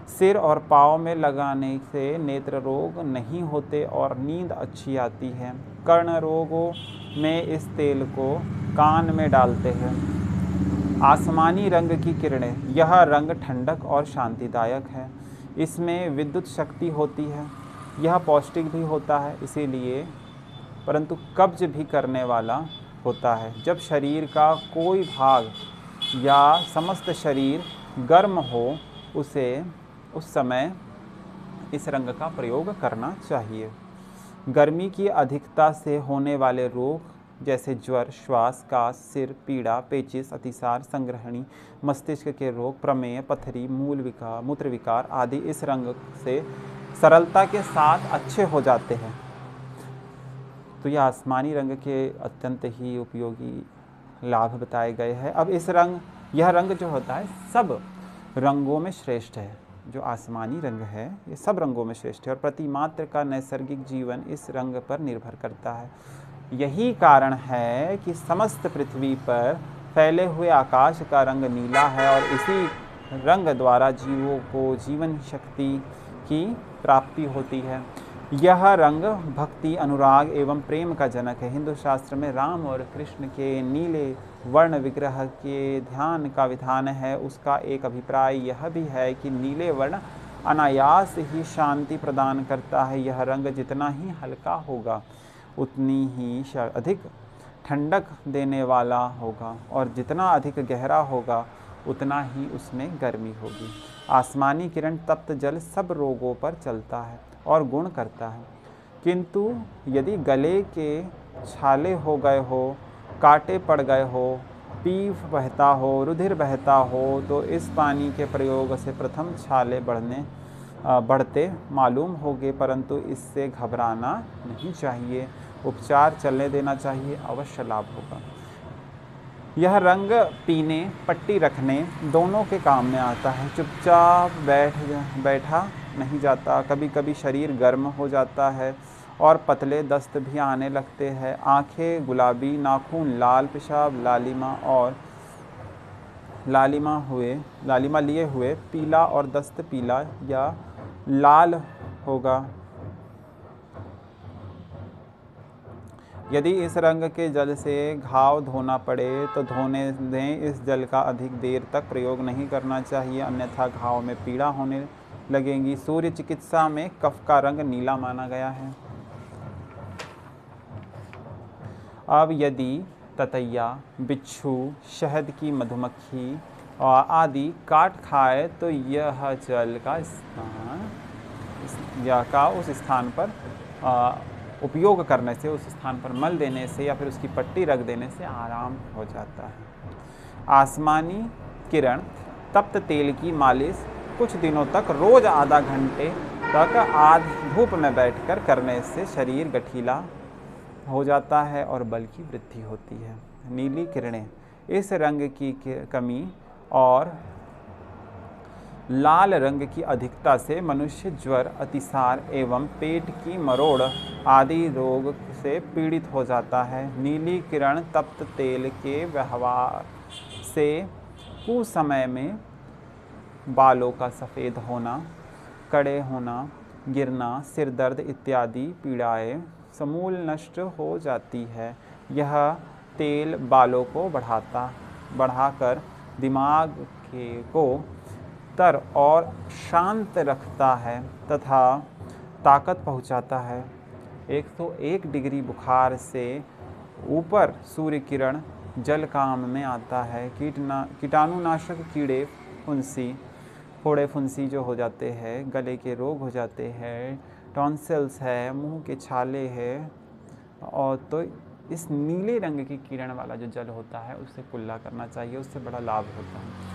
Speaker 1: सिर और पाँव में लगाने से नेत्र रोग नहीं होते और नींद अच्छी आती है। कर्ण रोगों में इस तेल को कान में डालते हैं। आसमानी रंग की किरणें, यह रंग ठंडक और शांतिदायक है। इसमें विद्युत शक्ति होती है। यह पौष्टिक भी होता है, इसीलिए परंतु कब्ज भी करने वाला होता है। जब शरीर का कोई भाग या समस्त शरीर गर्म हो उस समय इस रंग का प्रयोग करना चाहिए। गर्मी की अधिकता से होने वाले रोग जैसे ज्वर, श्वास, कास, सिर पीड़ा, पेचिश, अतिसार, संग्रहणी, मस्तिष्क के रोग, प्रमेह, पथरी, मूल विकार, मूत्र विकार आदि इस रंग से सरलता के साथ अच्छे हो जाते हैं। तो यह आसमानी रंग के अत्यंत ही उपयोगी लाभ बताए गए हैं। अब यह रंग जो होता है सब रंगों में श्रेष्ठ है। जो आसमानी रंग है ये सब रंगों में श्रेष्ठ है और प्रतिमात्र का नैसर्गिक जीवन इस रंग पर निर्भर करता है। यही कारण है कि समस्त पृथ्वी पर फैले हुए आकाश का रंग नीला है और इसी रंग द्वारा जीवों को जीवन शक्ति की प्राप्ति होती है। यह रंग भक्ति, अनुराग एवं प्रेम का जनक है। हिंदू शास्त्र में राम और कृष्ण के नीले वर्ण विग्रह के ध्यान का विधान है। उसका एक अभिप्राय यह भी है कि नीले वर्ण अनायास ही शांति प्रदान करता है। यह रंग जितना ही हल्का होगा उतनी ही अधिक ठंडक देने वाला होगा और जितना अधिक गहरा होगा उतना ही उसमें गर्मी होगी। आसमानी किरण तप्त जल सब रोगों पर चलता है और गुण करता है, किंतु यदि गले के छाले हो गए हो, कांटे पड़ गए हो, पीप बहता हो, रुधिर बहता हो, तो इस पानी के प्रयोग से प्रथम छाले बढ़ते मालूम होंगे, परंतु इससे घबराना नहीं चाहिए। उपचार चलने देना चाहिए, अवश्य लाभ होगा। यह रंग पीने, पट्टी रखने दोनों के काम में आता है। चुपचाप बैठा नहीं जाता। कभी कभी शरीर गर्म हो जाता है और पतले दस्त भी आने लगते हैं। आंखें गुलाबी, नाखून लाल, पेशाब लालिमा लिए हुए पीला और दस्त पीला या लाल होगा। यदि इस रंग के जल से घाव धोना पड़े तो धोने दें। इस जल का अधिक देर तक प्रयोग नहीं करना चाहिए, अन्यथा घाव में पीड़ा होने लगेगी। सूर्य चिकित्सा में कफ का रंग नीला माना गया है। अब यदि ततैया, बिच्छू, शहद की मधुमक्खी आदि काट खाए तो यह जल का उस स्थान पर उपयोग करने से, उस स्थान पर मल देने से या फिर उसकी पट्टी रख देने से आराम हो जाता है। आसमानी किरण तप्त तेल की मालिश कुछ दिनों तक रोज आधा घंटे तक धूप में बैठकर करने से शरीर गठीला हो जाता है और बल की वृद्धि होती है। नीली किरणें, इस रंग की कमी और लाल रंग की अधिकता से मनुष्य ज्वर, अतिसार एवं पेट की मरोड़ आदि रोग से पीड़ित हो जाता है। नीली किरण तप्त तेल के व्यवहार से कुछ समय में बालों का सफ़ेद होना, कड़े होना, गिरना, सिर दर्द इत्यादि पीड़ाएं समूल नष्ट हो जाती है। यह तेल बालों को बढ़ाकर दिमाग को तर और शांत रखता है तथा ताकत पहुंचाता है। 101 डिग्री बुखार से ऊपर सूर्य किरण जल काम में आता है। कीटाणुनाशक कीड़े, फोड़े फुंसी जो हो जाते हैं, गले के रोग हो जाते हैं, टॉन्सिल्स है, मुंह के छाले है, और तो इस नीले रंग की किरण वाला जो जल होता है उससे कुल्ला करना चाहिए, उससे बड़ा लाभ होता है।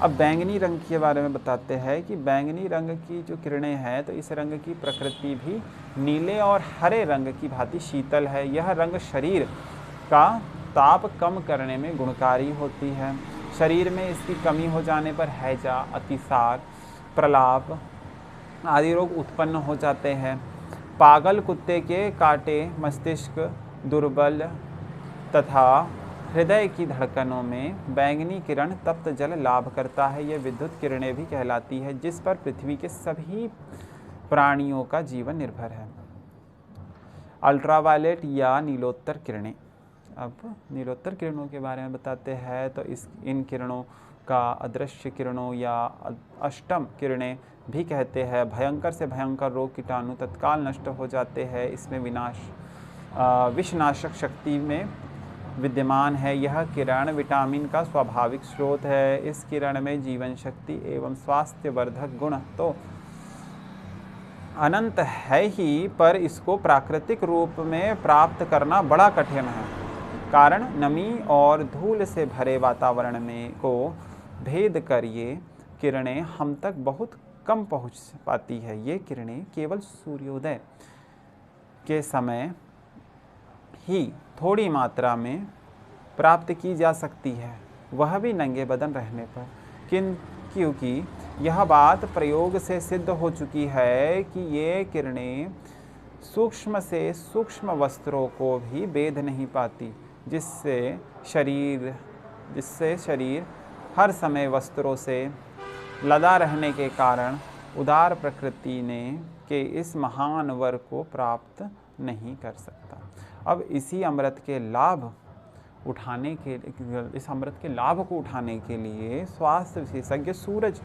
Speaker 1: अब बैंगनी रंग के बारे में बताते हैं कि बैंगनी रंग की जो किरणें हैं तो इस रंग की प्रकृति भी नीले और हरे रंग की भांति शीतल है। यह रंग शरीर का ताप कम करने में गुणकारी होती है। शरीर में इसकी कमी हो जाने पर हैजा, अतिसार, प्रलाप आदि रोग उत्पन्न हो जाते हैं। पागल कुत्ते के काटे मस्तिष्क दुर्बल तथा हृदय की धड़कनों में बैंगनी किरण तप्त जल लाभ करता है। यह विद्युत किरणें भी कहलाती है, जिस पर पृथ्वी के सभी प्राणियों का जीवन निर्भर है। अल्ट्रावायलेट या नीलोत्तर किरणें। अब नीलोत्तर किरणों के बारे में बताते हैं तो इन किरणों का अदृश्य किरणों या अष्टम किरणें भी कहते हैं। भयंकर से भयंकर रोग कीटाणु तत्काल नष्ट हो जाते हैं। इसमें विषनाशक शक्ति में विद्यमान है। यह किरण विटामिन का स्वाभाविक स्रोत है। इस किरण में जीवन शक्ति एवं स्वास्थ्यवर्धक गुण तो अनंत है ही, पर इसको प्राकृतिक रूप में प्राप्त करना बड़ा कठिन है। कारण नमी और धूल से भरे वातावरण में को भेद कर ये किरणें हम तक बहुत कम पहुंच पाती है। ये किरणें केवल सूर्योदय के समय ही थोड़ी मात्रा में प्राप्त की जा सकती है, वह भी नंगे बदन रहने पर। क्योंकि यह बात प्रयोग से सिद्ध हो चुकी है कि ये किरणें सूक्ष्म से सूक्ष्म वस्त्रों को भी भेद नहीं पाती, जिससे शरीर हर समय वस्त्रों से लदा रहने के कारण उदार प्रकृति ने के इस महान वर को प्राप्त नहीं कर सकता। अब इस अमृत के लाभ को उठाने के लिए स्वास्थ्य विशेषज्ञ सूरज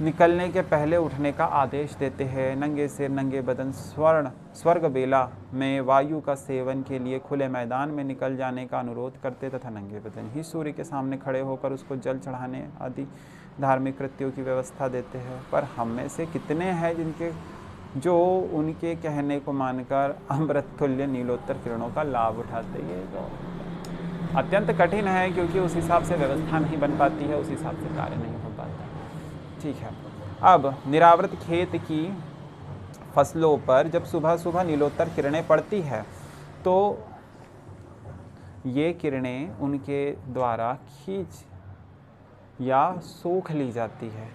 Speaker 1: निकलने के पहले उठने का आदेश देते हैं। नंगे सिर नंगे बदन स्वर्ग बेला में वायु का सेवन के लिए खुले मैदान में निकल जाने का अनुरोध करते तथा नंगे बदन ही सूर्य के सामने खड़े होकर उसको जल चढ़ाने आदि धार्मिक कृत्यों की व्यवस्था देते हैं। पर हम में से कितने हैं जो उनके कहने को मानकर अमृत तुल्य नीलोत्तर किरणों का लाभ उठाते हैं? ये तो अत्यंत कठिन है, क्योंकि उस हिसाब से व्यवस्था नहीं बन पाती है, उस हिसाब से कार्य नहीं हो पाता। ठीक है, अब निरावृत खेत की फसलों पर जब सुबह सुबह नीलोत्तर किरणें पड़ती है तो ये किरणें उनके द्वारा खींच या सोख ली जाती है,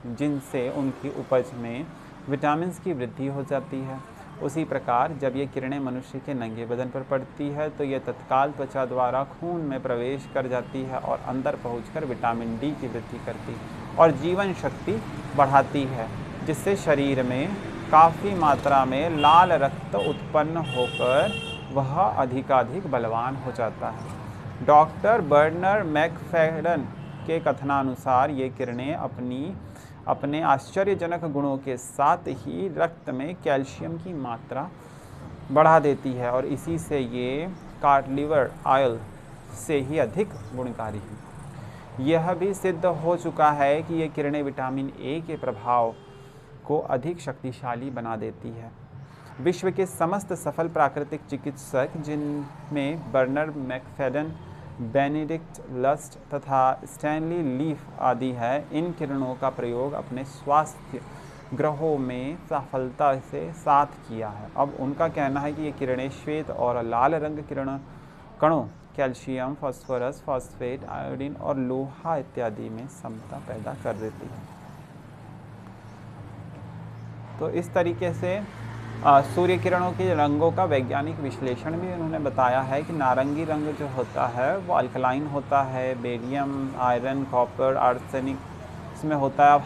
Speaker 1: जिनसे उनकी उपज में विटामिन की वृद्धि हो जाती है। उसी प्रकार जब ये किरणें मनुष्य के नंगे बदन पर पड़ती है तो ये तत्काल त्वचा द्वारा खून में प्रवेश कर जाती है और अंदर पहुंचकर विटामिन डी की वृद्धि करती है और जीवन शक्ति बढ़ाती है, जिससे शरीर में काफ़ी मात्रा में लाल रक्त उत्पन्न होकर वह अधिकाधिक बलवान हो जाता है। डॉक्टर बर्नर मैकफेडन के कथनानुसार ये किरणें अपने आश्चर्यजनक गुणों के साथ ही रक्त में कैल्शियम की मात्रा बढ़ा देती है और इसी से ये कार्ट लिवर ऑयल से ही अधिक गुणकारी है। यह भी सिद्ध हो चुका है कि ये किरणें विटामिन ए के प्रभाव को अधिक शक्तिशाली बना देती है। विश्व के समस्त सफल प्राकृतिक चिकित्सक, जिनमें बर्नर मैकफेडन, बेनेडिक्ट लस्ट तथा स्टैनली लीफ आदि है, इन किरणों का प्रयोग अपने स्वास्थ्य ग्रहों में सफलता से साथ किया है। अब उनका कहना है कि ये किरणें श्वेत और लाल रंग कणों कैल्शियम, फास्फोरस, फॉस्फेट, आयोडीन और लोहा इत्यादि में समता पैदा कर देती है। तो इस तरीके से सूर्य किरणों के रंगों का वैज्ञानिक विश्लेषण भी उन्होंने बताया है कि नारंगी रंग जो होता है वो अल्कलाइन होता है, बेरियम, आयरन, कॉपर, आर्सेनिक इसमें होता है।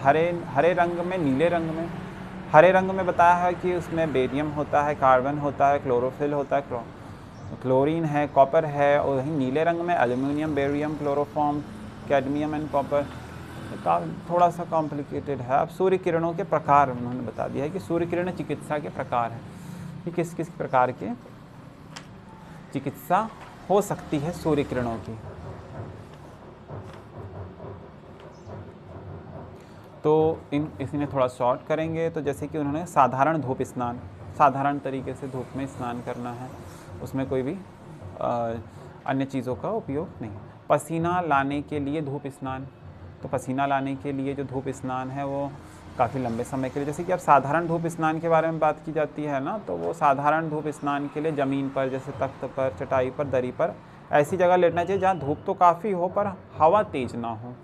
Speaker 1: हरे रंग में, नीले रंग में, हरे रंग में बताया है कि उसमें बेरियम होता है, कार्बन होता है, क्लोरोफिल होता है, क्लोरीन है, कॉपर है। और वहीं नीले रंग में aluminium, barium, chloroform, cadmium and copper. थोड़ा सा कॉम्प्लिकेटेड है। अब सूर्य किरणों के प्रकार उन्होंने बता दिया है कि सूर्य किरण चिकित्सा के प्रकार हैं कि किस किस प्रकार के चिकित्सा हो सकती है सूर्य किरणों की। तो इसमें थोड़ा शॉर्ट करेंगे। तो जैसे कि उन्होंने साधारण धूप स्नान, साधारण तरीके से धूप में स्नान करना है, उसमें कोई भी अन्य चीज़ों का उपयोग नहीं। पसीना लाने के लिए धूप स्नान, तो पसीना लाने के लिए जो धूप स्नान है वो काफ़ी लंबे समय के लिए, जैसे कि अब साधारण धूप स्नान के बारे में बात की जाती है ना, तो वो साधारण धूप स्नान के लिए ज़मीन पर, जैसे तख्त पर, चटाई पर, दरी पर, ऐसी जगह लेटना चाहिए जहाँ धूप तो काफ़ी हो पर हवा तेज ना हो।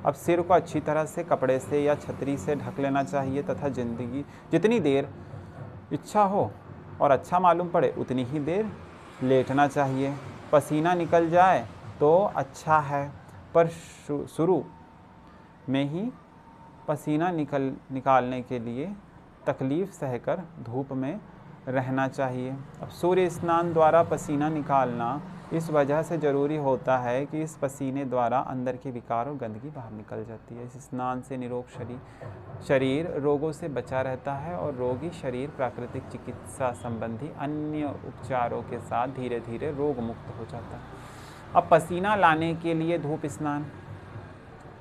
Speaker 1: अब सिर को अच्छी तरह से कपड़े से या छतरी से ढक लेना चाहिए तथा जितनी देर इच्छा हो और अच्छा मालूम पड़े उतनी ही देर लेटना चाहिए। पसीना निकल जाए तो अच्छा है, पर शुरू में ही पसीना निकालने के लिए तकलीफ़ सहकर धूप में रहना चाहिए। अब सूर्य स्नान द्वारा पसीना निकालना इस वजह से ज़रूरी होता है कि इस पसीने द्वारा अंदर के विकार और गंदगी बाहर निकल जाती है। इस स्नान से निरोग शरीर रोगों से बचा रहता है और रोगी शरीर प्राकृतिक चिकित्सा संबंधी अन्य उपचारों के साथ धीरे धीरे रोग मुक्त हो जाता है। अब पसीना लाने के लिए धूप स्नान,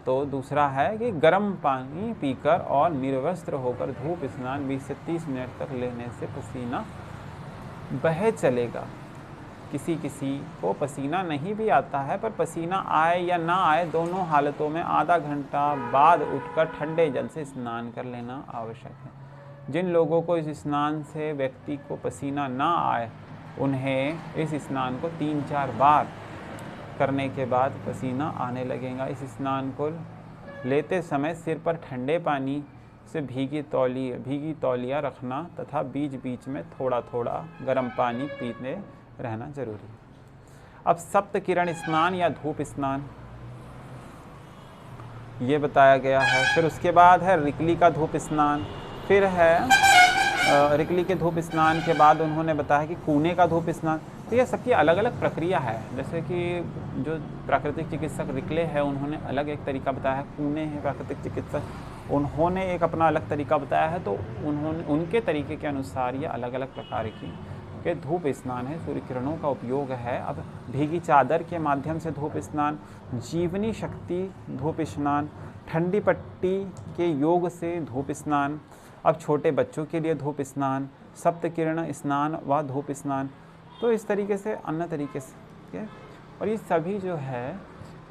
Speaker 1: तो दूसरा है कि गर्म पानी पीकर और निर्वस्त्र होकर धूप स्नान 20 से 30 मिनट तक लेने से पसीना बह चलेगा। किसी किसी को पसीना नहीं भी आता है, पर पसीना आए या ना आए, दोनों हालतों में आधा घंटा बाद उठकर ठंडे जल से स्नान कर लेना आवश्यक है। जिन लोगों को इस स्नान से व्यक्ति को पसीना ना आए, उन्हें इस स्नान को 3-4 बार करने के बाद पसीना आने लगेगा। इस स्नान को लेते समय सिर पर ठंडे पानी से भीगी तौलिया रखना तथा बीच बीच में थोड़ा थोड़ा गर्म पानी पीते रहना जरूरी है। अब सप्त किरण स्नान या धूप स्नान ये बताया गया है। फिर उसके बाद है रिकली का धूप स्नान। फिर है रिकली के धूप स्नान के बाद उन्होंने बताया कि कूने का धूप स्नान। तो ये सबकी अलग अलग प्रक्रिया है। जैसे कि जो प्राकृतिक चिकित्सक रिकले हैं उन्होंने अलग एक तरीका बताया है, कूने हैं प्राकृतिक चिकित्सक उन्होंने एक अपना अलग तरीका बताया है। तो उन्होंने उनके तरीके के अनुसार ये अलग अलग प्रकार के धूप स्नान है, सूर्य किरणों का उपयोग है। अब भीगी चादर के माध्यम से धूप स्नान, जीवनी शक्ति धूप स्नान, ठंडी पट्टी के योग से धूप स्नान, अब छोटे बच्चों के लिए धूप स्नान, सप्त किरण स्नान व धूप स्नान। तो इस तरीके से अन्य तरीके से, और ये सभी जो है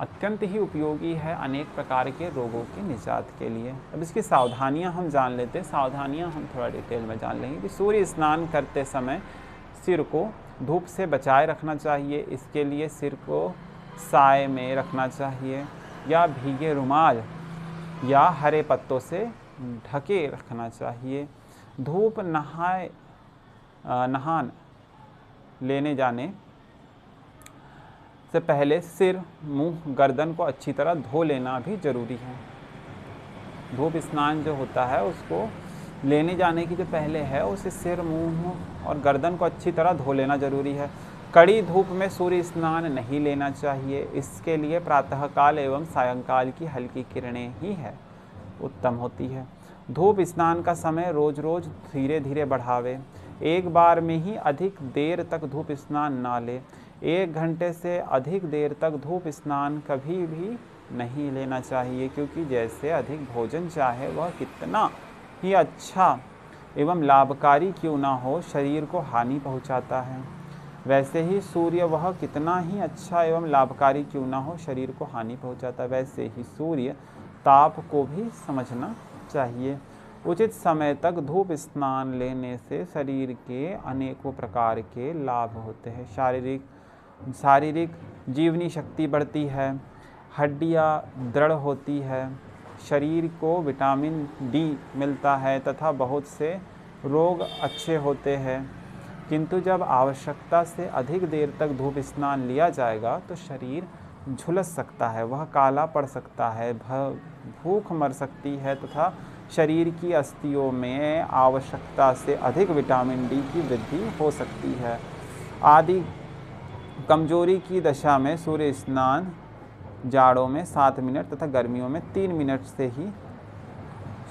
Speaker 1: अत्यंत ही उपयोगी है अनेक प्रकार के रोगों के निजात के लिए। अब इसकी सावधानियां हम जान लेते हैं। सावधानियां हम थोड़ा डिटेल में जान लेंगे कि सूर्य स्नान करते समय सिर को धूप से बचाए रखना चाहिए। इसके लिए सिर को साए में रखना चाहिए या भीगे रुमाल या हरे पत्तों से ढके रखना चाहिए। धूप नहान लेने जाने से पहले सिर, मुंह, गर्दन को अच्छी तरह धो लेना भी ज़रूरी है। धूप स्नान जो होता है उसको लेने जाने की जो पहले है उसे सिर, मुंह और गर्दन को अच्छी तरह धो लेना ज़रूरी है। कड़ी धूप में सूर्य स्नान नहीं लेना चाहिए। इसके लिए प्रातःकाल एवं सायंकाल की हल्की किरणें ही है उत्तम होती है। धूप स्नान का समय रोज रोज धीरे धीरे बढ़ावे। एक बार में ही अधिक देर तक धूप स्नान ना ले। 1 घंटे से अधिक देर तक धूप स्नान कभी भी नहीं लेना चाहिए, क्योंकि जैसे अधिक भोजन चाहे वह कितना ही अच्छा एवं लाभकारी क्यों ना हो, शरीर को हानि पहुंचाता है, वैसे ही सूर्य वह कितना ही अच्छा एवं लाभकारी क्यों ना हो, शरीर को हानि पहुंचाता है। वैसे ही सूर्य ताप को भी समझना चाहिए। उचित समय तक धूप स्नान लेने से शरीर के अनेकों प्रकार के लाभ होते हैं। शारीरिक जीवनी शक्ति बढ़ती है, हड्डियां दृढ़ होती है, शरीर को विटामिन डी मिलता है तथा बहुत से रोग अच्छे होते हैं। किंतु जब आवश्यकता से अधिक देर तक धूप स्नान लिया जाएगा तो शरीर झुलस सकता है, वह काला पड़ सकता है, भूख मर सकती है तथा शरीर की अस्थियों में आवश्यकता से अधिक विटामिन डी की वृद्धि हो सकती है। आदि कमजोरी की दशा में सूर्य स्नान जाड़ों में 7 मिनट तथा गर्मियों में 3 मिनट से ही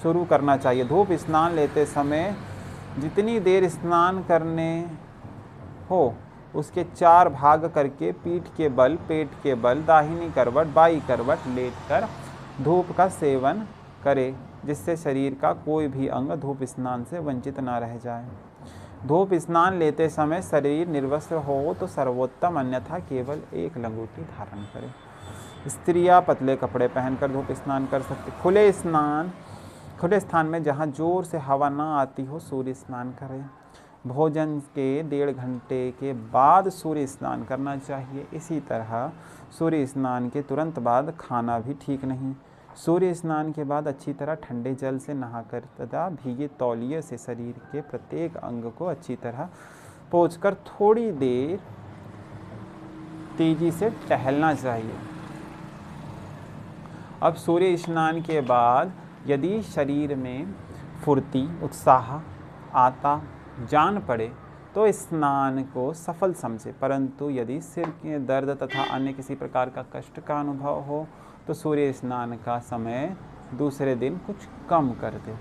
Speaker 1: शुरू करना चाहिए। धूप स्नान लेते समय जितनी देर स्नान करने हो उसके 4 भाग करके पीठ के बल, पेट के बल, दाहिनी करवट, बाई करवट लेटकर धूप का सेवन करे, जिससे शरीर का कोई भी अंग धूप स्नान से वंचित न रह जाए। धूप स्नान लेते समय शरीर निर्वस्त्र हो तो सर्वोत्तम, अन्यथा केवल एक लंगोटी धारण करे। स्त्रियां पतले कपड़े पहनकर धूप स्नान कर सकती। खुले स्थान में जहां जोर से हवा न आती हो सूर्य स्नान करें। भोजन के 1.5 घंटे के बाद सूर्य स्नान करना चाहिए। इसी तरह सूर्य स्नान के तुरंत बाद खाना भी ठीक नहीं। सूर्य स्नान के बाद अच्छी तरह ठंडे जल से नहाकर तथा भीगे तौलिए से शरीर के प्रत्येक अंग को अच्छी तरह पोंछकर थोड़ी देर तेज़ी से टहलना चाहिए। अब सूर्य स्नान के बाद यदि शरीर में फुर्ती, उत्साह आता जान पड़े तो स्नान को सफल समझे, परंतु यदि सिर के दर्द तथा अन्य किसी प्रकार का कष्ट का अनुभव हो तो सूर्य स्नान का समय दूसरे दिन कुछ कम कर दे।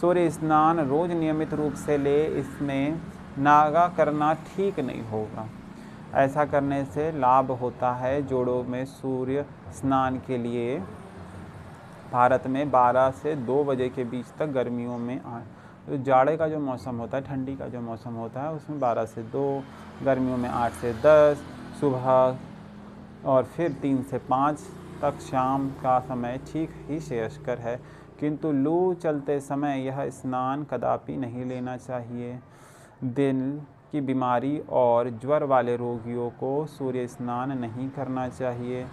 Speaker 1: सूर्य स्नान रोज़ नियमित रूप से ले, इसमें नागा करना ठीक नहीं होगा। ऐसा करने से लाभ होता है। जोड़ों में सूर्य स्नान के लिए भारत में 12 से 2 बजे के बीच तक, गर्मियों में तो जाड़े का जो मौसम होता है, ठंडी का जो मौसम होता है, उसमें 12 से 2, गर्मियों में 8 से 10 सुबह और फिर 3 से 5 तक शाम का समय ठीक ही श्रेयस्कर है। किंतु लू चलते समय यह स्नान कदापि नहीं लेना चाहिए। दिल की बीमारी और ज्वर वाले रोगियों को सूर्य स्नान नहीं करना चाहिए।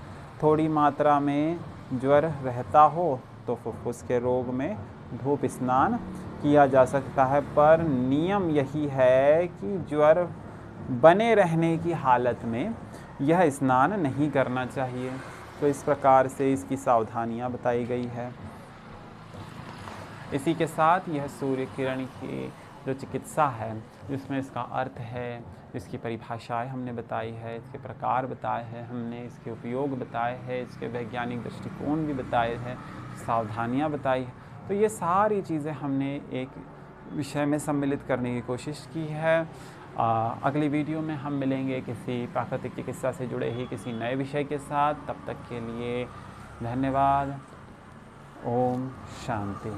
Speaker 1: थोड़ी मात्रा में ज्वर रहता हो तो फुफ्फुस के रोग में धूप स्नान किया जा सकता है, पर नियम यही है कि ज्वर बने रहने की हालत में यह स्नान नहीं करना चाहिए। तो इस प्रकार से इसकी सावधानियां बताई गई है। इसी के साथ यह सूर्य किरण की जो चिकित्सा है, जिसमें इसका अर्थ है, इसकी परिभाषाएं हमने बताई है, इसके प्रकार बताए हैं हमने, इसके उपयोग बताए हैं, इसके वैज्ञानिक दृष्टिकोण भी बताए हैं, सावधानियां बताई हैं। तो ये सारी चीज़ें हमने एक विषय में सम्मिलित करने की कोशिश की है। अगली वीडियो में हम मिलेंगे किसी प्राकृतिक चिकित्सा से जुड़े ही किसी नए विषय के साथ। तब तक के लिए धन्यवाद। ओम शांति।